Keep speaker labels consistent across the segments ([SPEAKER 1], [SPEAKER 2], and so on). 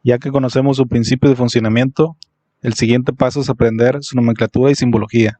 [SPEAKER 1] Ya que conocemos su principio de funcionamiento, el siguiente paso es aprender su nomenclatura y simbología.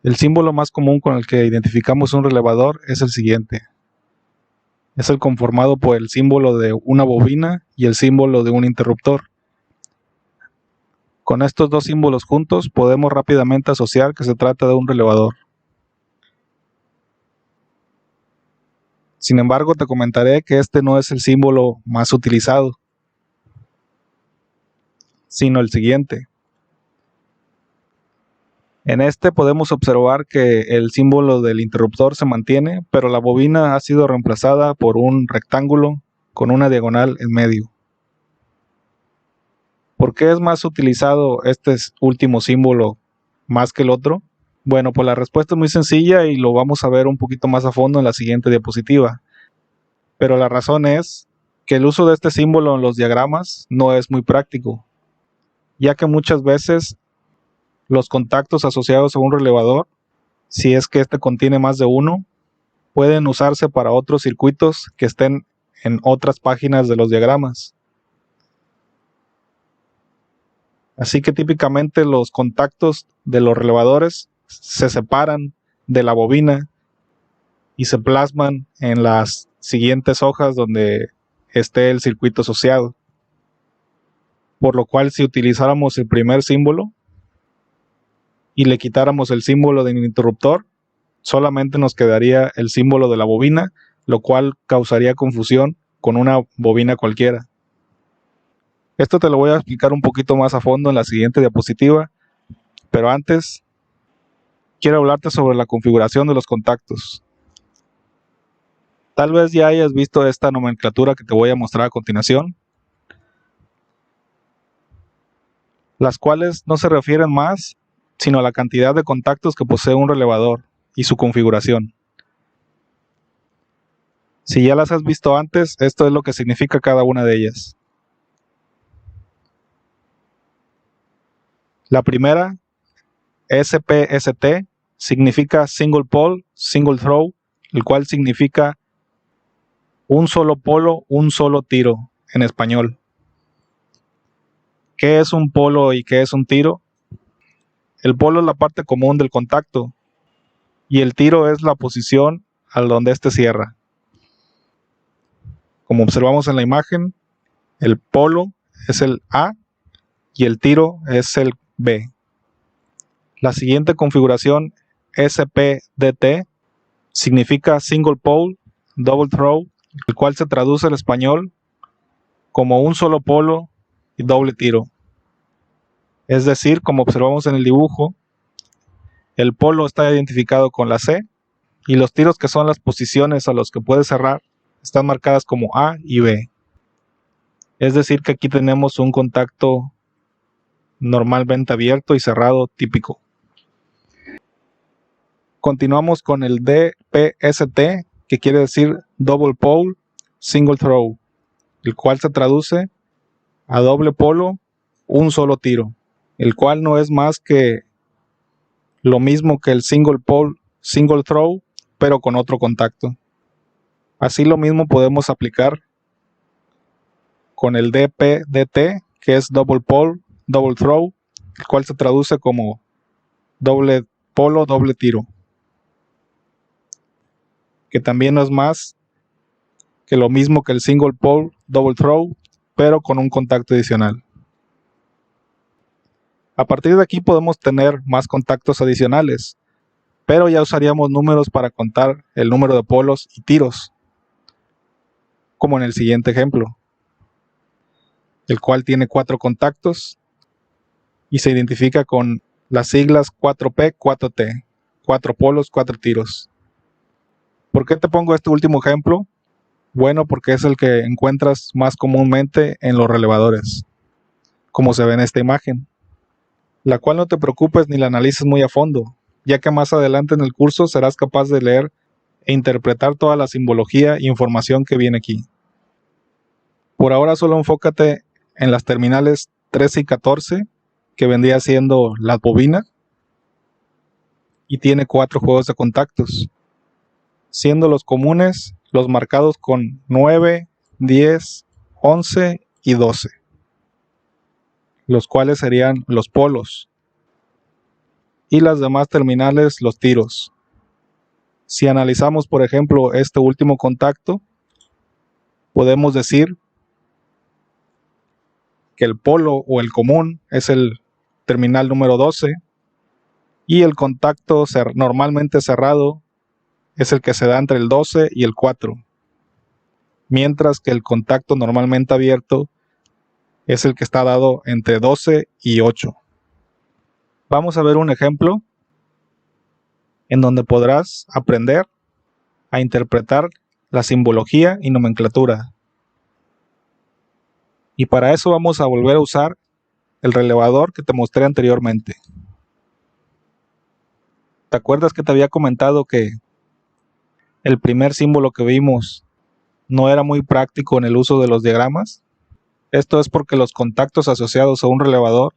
[SPEAKER 1] El símbolo más común con el que identificamos un relevador es el siguiente. Es el conformado por el símbolo de una bobina y el símbolo de un interruptor. Con estos dos símbolos juntos podemos rápidamente asociar que se trata de un relevador. Sin embargo, te comentaré que este no es el símbolo más utilizado, sino el siguiente. En este podemos observar que el símbolo del interruptor se mantiene, pero la bobina ha sido reemplazada por un rectángulo con una diagonal en medio. ¿Por qué es más utilizado este último símbolo más que el otro? Bueno, pues la respuesta es muy sencilla y lo vamos a ver un poquito más a fondo en la siguiente diapositiva. Pero la razón es que el uso de este símbolo en los diagramas no es muy práctico, ya que muchas veces los contactos asociados a un relevador, si es que este contiene más de uno, pueden usarse para otros circuitos que estén en otras páginas de los diagramas. Así que típicamente los contactos de los relevadores se separan de la bobina y se plasman en las siguientes hojas donde esté el circuito asociado. Por lo cual, si utilizáramos el primer símbolo y le quitáramos el símbolo del interruptor, solamente nos quedaría el símbolo de la bobina, lo cual causaría confusión con una bobina cualquiera. Esto te lo voy a explicar un poquito más a fondo en la siguiente diapositiva, pero antes quiero hablarte sobre la configuración de los contactos. Tal vez ya hayas visto esta nomenclatura que te voy a mostrar a continuación, las cuales no se refieren más sino a la cantidad de contactos que posee un relevador y su configuración. Si ya las has visto antes, esto es lo que significa cada una de ellas. La primera, SPST, significa Single Pole, Single Throw, el cual significa un solo polo, un solo tiro en español. ¿Qué es un polo y qué es un tiro? El polo es la parte común del contacto y el tiro es la posición a donde éste cierra. Como observamos en la imagen, el polo es el A y el tiro es el B. La siguiente configuración, SPDT, significa Single Pole, Double Throw, el cual se traduce al español como un solo polo y doble tiro. Es decir, como observamos en el dibujo, el polo está identificado con la C y los tiros, que son las posiciones a los que puede cerrar, están marcadas como A y B. Es decir, que aquí tenemos un contacto normalmente abierto y cerrado típico. Continuamos con el DPST, que quiere decir Double Pole, Single Throw, el cual se traduce a doble polo, un solo tiro, el cual no es más que lo mismo que el Single Pole, Single Throw, pero con otro contacto. Así lo mismo podemos aplicar con el DPDT, que es Double Pole, Double Throw, el cual se traduce como doble polo, doble tiro, que también no es más que lo mismo que el Single Pole, Double Throw, pero con un contacto adicional. A partir de aquí podemos tener más contactos adicionales, pero ya usaríamos números para contar el número de polos y tiros, como en el siguiente ejemplo, el cual tiene 4 contactos y se identifica con las siglas 4P, 4T, 4 polos, 4 tiros. ¿Por qué te pongo este último ejemplo? Bueno, porque es el que encuentras más comúnmente en los relevadores, como se ve en esta imagen, la cual no te preocupes ni la analices muy a fondo, ya que más adelante en el curso serás capaz de leer e interpretar toda la simbología e información que viene aquí. Por ahora solo enfócate en las terminales 13 y 14, que vendría siendo la bobina, y tiene 4 juegos de contactos, siendo los comunes los marcados con 9, 10, 11 y 12, los cuales serían los polos, y las demás terminales los tiros. Si analizamos, por ejemplo, este último contacto, podemos decir que el polo o el común es el terminal número 12 y el contacto normalmente cerrado es el que se da entre el 12 y el 4, mientras que el contacto normalmente abierto es el que está dado entre 12 y 8. Vamos a ver un ejemplo en donde podrás aprender a interpretar la simbología y nomenclatura. Y para eso vamos a volver a usar el relevador que te mostré anteriormente. ¿Te acuerdas que te había comentado que el primer símbolo que vimos no era muy práctico en el uso de los diagramas? Esto es porque los contactos asociados a un relevador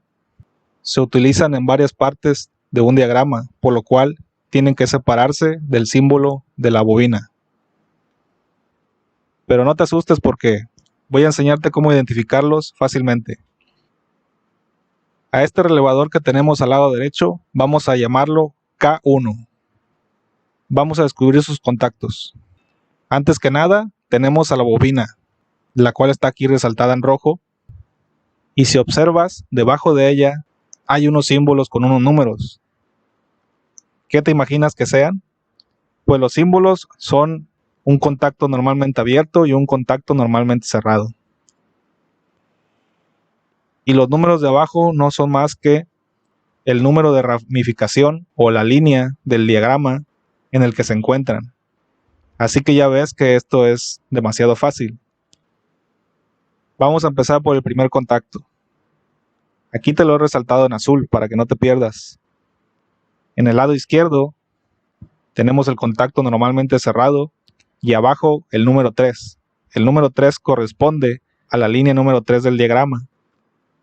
[SPEAKER 1] se utilizan en varias partes de un diagrama, por lo cual tienen que separarse del símbolo de la bobina. Pero no te asustes porque voy a enseñarte cómo identificarlos fácilmente. A este relevador que tenemos al lado derecho vamos a llamarlo K1. Vamos a descubrir sus contactos. Antes que nada tenemos a la bobina, la cual está aquí resaltada en rojo, y si observas, debajo de ella hay unos símbolos con unos números. ¿Qué te imaginas que sean? Pues los símbolos son un contacto normalmente abierto y un contacto normalmente cerrado. Y los números de abajo no son más que el número de ramificación o la línea del diagrama en el que se encuentran. Así que ya ves que esto es demasiado fácil. Vamos a empezar por el primer contacto. Aquí te lo he resaltado en azul para que no te pierdas. En el lado izquierdo tenemos el contacto normalmente cerrado y abajo el número 3. El número 3 corresponde a la línea número 3 del diagrama,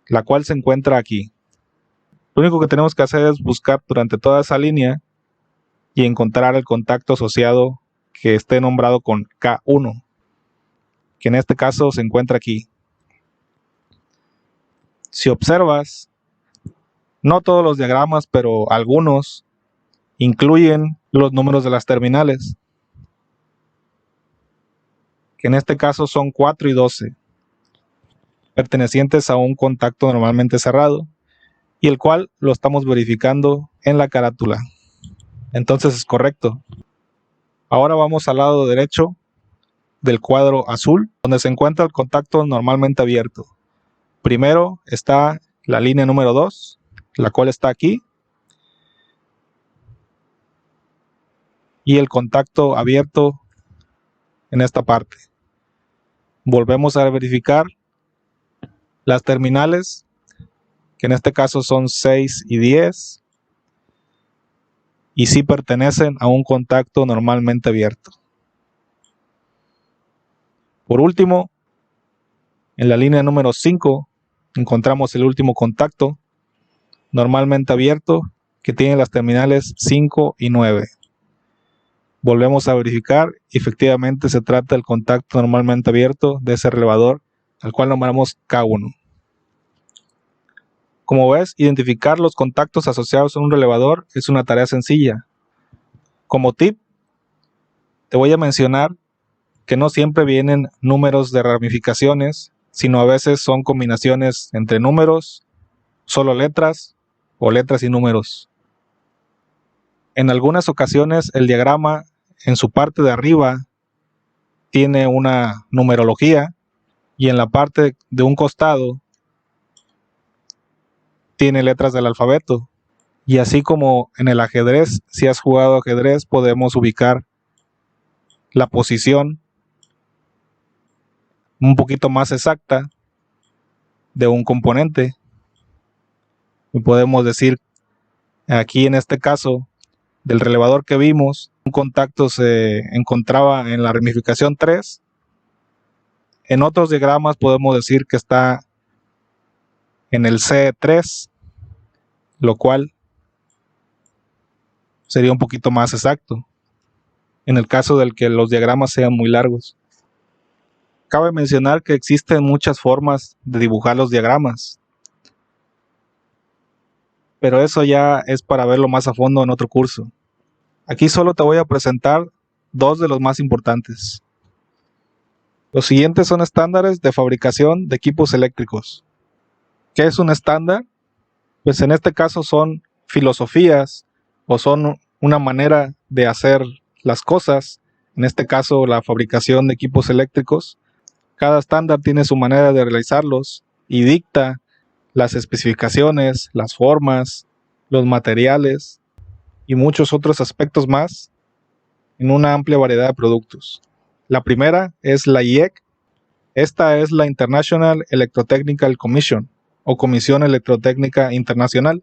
[SPEAKER 1] la cual se encuentra aquí. Lo único que tenemos que hacer es buscar durante toda esa línea y encontrar el contacto asociado que esté nombrado con K1, que en este caso se encuentra aquí. Si observas, no todos los diagramas, pero algunos incluyen los números de las terminales, que en este caso son 4 y 12, pertenecientes a un contacto normalmente cerrado, y el cual lo estamos verificando en la carátula. Entonces es correcto. Ahora vamos al lado derecho del cuadro azul, donde se encuentra el contacto normalmente abierto. Primero está la línea número 2, la cual está aquí, y el contacto abierto en esta parte. Volvemos a verificar las terminales, que en este caso son 6 y 10, y sí pertenecen a un contacto normalmente abierto. Por último, en la línea número 5 encontramos el último contacto normalmente abierto que tiene las terminales 5 y 9. Volvemos a verificar y efectivamente se trata del contacto normalmente abierto de ese relevador, al cual nombramos K1. Como ves, identificar los contactos asociados a un relevador es una tarea sencilla. Como tip, te voy a mencionar que no siempre vienen números de ramificaciones, sino a veces son combinaciones entre números, solo letras o letras y números. En algunas ocasiones el diagrama en su parte de arriba tiene una numerología y en la parte de un costado tiene letras del alfabeto. Y así como en el ajedrez, si has jugado ajedrez, podemos ubicar la posición un poquito más exacta de un componente. Y podemos decir, aquí en este caso, del relevador que vimos, un contacto se encontraba en la ramificación 3. En otros diagramas podemos decir que está en el C3, lo cual sería un poquito más exacto, en el caso del que los diagramas sean muy largos. Cabe mencionar que existen muchas formas de dibujar los diagramas, pero eso ya es para verlo más a fondo en otro curso. Aquí solo te voy a presentar dos de los más importantes. Los siguientes son estándares de fabricación de equipos eléctricos. ¿Qué es un estándar? Pues en este caso son filosofías o son una manera de hacer las cosas, en este caso la fabricación de equipos eléctricos. Cada estándar tiene su manera de realizarlos y dicta las especificaciones, las formas, los materiales y muchos otros aspectos más en una amplia variedad de productos. La primera es la IEC. Esta es la International Electrotechnical Commission o Comisión Electrotécnica Internacional.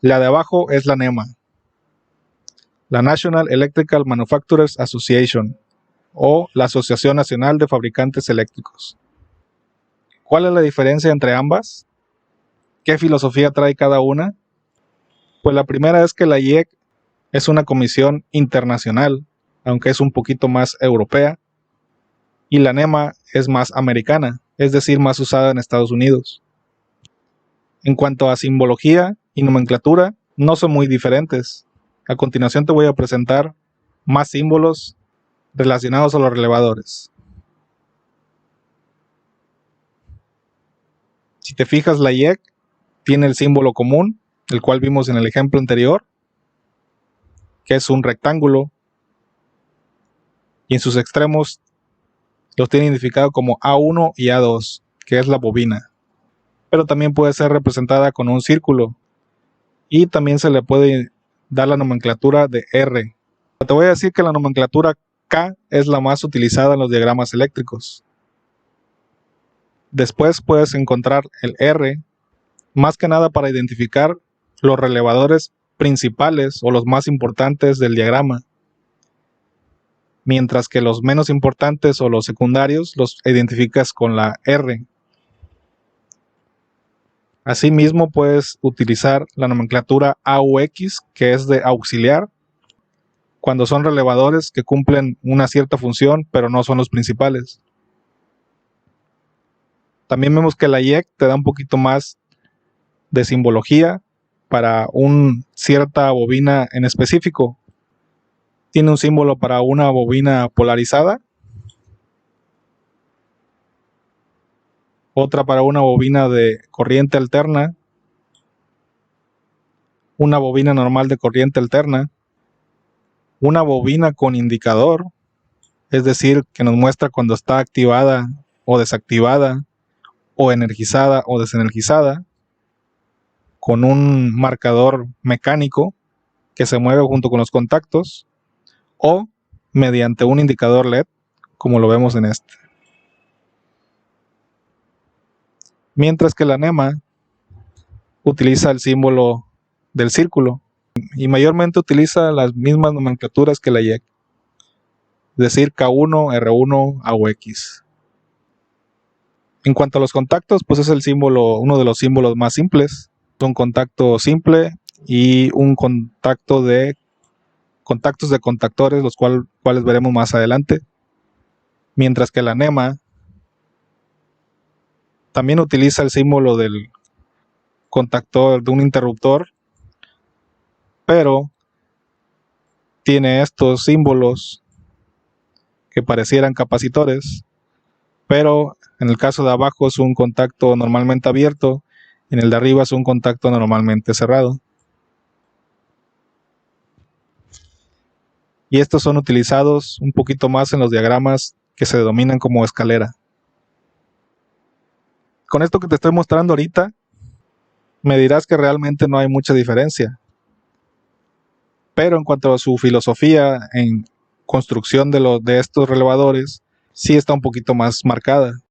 [SPEAKER 1] La de abajo es la NEMA, la National Electrical Manufacturers Association o la Asociación Nacional de Fabricantes Eléctricos. ¿Cuál es la diferencia entre ambas? ¿Qué filosofía trae cada una? Pues la primera es que la IEC es una comisión internacional, aunque es un poquito más europea, y la NEMA es más americana, es decir, más usada en Estados Unidos. En cuanto a simbología y nomenclatura, no son muy diferentes. A continuación te voy a presentar más símbolos relacionados a los relevadores. Si te fijas, la IEC tiene el símbolo común, el cual vimos en el ejemplo anterior, que es un rectángulo, y en sus extremos los tiene identificado como A1 y A2, que es la bobina. Pero también puede ser representada con un círculo, y también se le puede dar la nomenclatura de R. Te voy a decir que la nomenclatura K es la más utilizada en los diagramas eléctricos. Después puedes encontrar el R, más que nada para identificar los relevadores principales o los más importantes del diagrama, mientras que los menos importantes o los secundarios los identificas con la R. Asimismo, puedes utilizar la nomenclatura AUX, que es de auxiliar, cuando son relevadores que cumplen una cierta función, pero no son los principales. También vemos que la IEC te da un poquito más de simbología para una cierta bobina en específico. Tiene un símbolo para una bobina polarizada, otra para una bobina de corriente alterna, una bobina normal de corriente alterna, una bobina con indicador, es decir, que nos muestra cuando está activada o desactivada, o energizada o desenergizada, con un marcador mecánico que se mueve junto con los contactos, o mediante un indicador LED, como lo vemos en este. Mientras que la NEMA utiliza el símbolo del círculo y mayormente utiliza las mismas nomenclaturas que la IEC, es decir, K1, R1, AUX. En cuanto a los contactos, pues es el símbolo, uno de los símbolos más simples. Un contacto simple y un contacto de contactos de contactores, los cuales veremos más adelante. Mientras que la NEMA también utiliza el símbolo del contactor de un interruptor, pero tiene estos símbolos que parecieran capacitores, pero en el caso de abajo es un contacto normalmente abierto, en el de arriba es un contacto normalmente cerrado. Y estos son utilizados un poquito más en los diagramas que se denominan como escalera. Con esto que te estoy mostrando ahorita, me dirás que realmente no hay mucha diferencia. Pero en cuanto a su filosofía en construcción de estos relevadores, sí está un poquito más marcada.